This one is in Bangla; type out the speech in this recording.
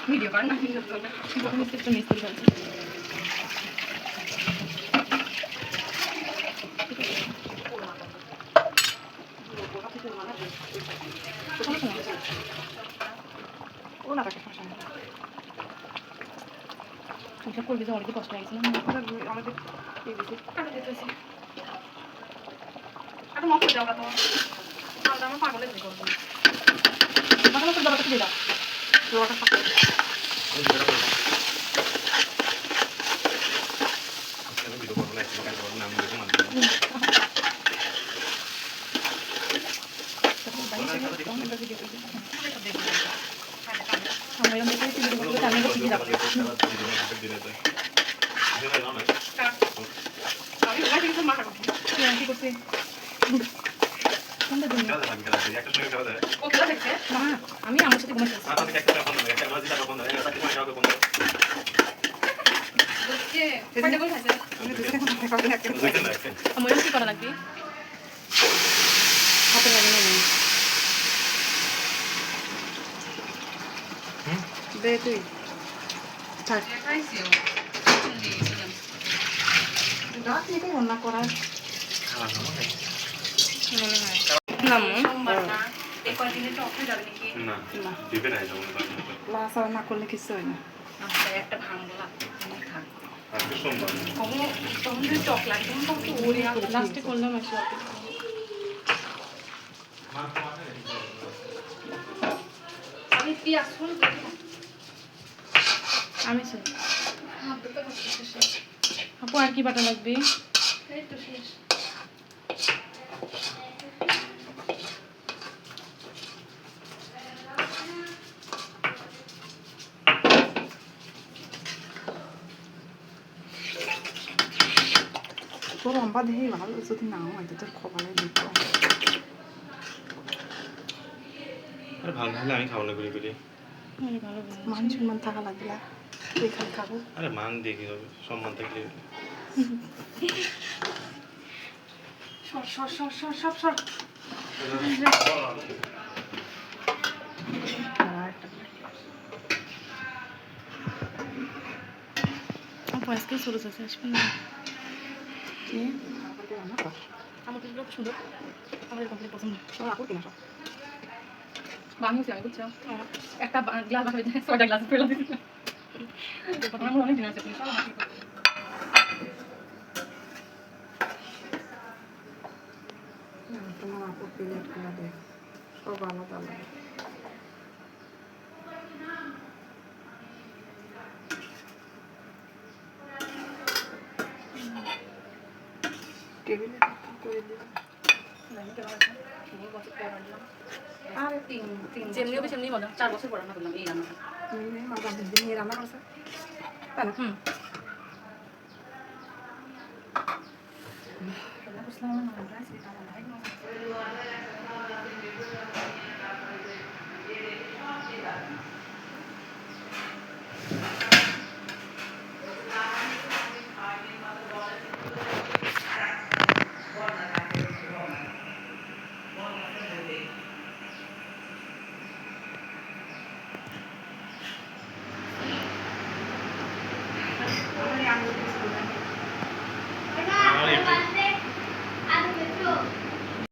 ভিডিও কর না ভিডিও কর না একটু মিস করে ফেলছি ওইসব করবি যে অনেক কষ্ট লাগছে না আমাদের আর মাফ করে দাও তো আমার পাগলের দিকে করবো পাগল করে দাও দিয়ে দাও লোটা খাবে আমি ভিডিও করব না একটু কাজ করব না আমি দেখো না আমরা এরকম দেখে ভিডিও করতে আমি শিখে যাব আমি ওই দিকে তো মাথা কি করতে কোনটা দিন একটা সময় খাওয়া যায় ও খেলা দেখছে না আমি আমার সাথে ঘুমাচ্ছি আপনি একটা ফোন দেন একটা লজি টাকা ফোন দেন একটা সময় খাওয়া ফোন দেন বুঝছে সেটা বল আছে আমি দুটো কথা একটা আমি কি করা লাগবে হাতে লাগে না দে তুই থাক খাইছিও রাত থেকে রান্না করা না করলে কিছু হয় না একটা ভাঙলা লাস্টে করলাম আমি আপু আর কি বাটা লাগবে তোর লম্বা দেহে ভালো যদি না হয় তো তোর খবরে দিত আরে ভালো হলে আমি খাবো না করি করি আরে ভালো মান সম্মান থাকা লাগলা তুই খালি খাবো আরে মান দিয়ে কি হবে সম্মান থাকলে সর সর সর সর সব সর আজকে ছোট আছে আসবেন না আমার তো সুন্দর আমার কমপ্লিট পছন্দ সব আপুর কিনা সব বানিয়েছি আমি বুঝছো একটা গ্লাস বাসায় 6টা গ্লাস ফেলে দিচ্ছি আমার অনেক দিন আছে সব আমার তোমার আপুর প্লেট গুলো দেখ সব আলাদা আলাদা টেবিলে করে দিলাম আর তিন যেমনি হবে সেমনি মজা 4 বছর পর রান্না করলাম এই রান্নাটা রান্না করছে তাই না রান্না করছিলাম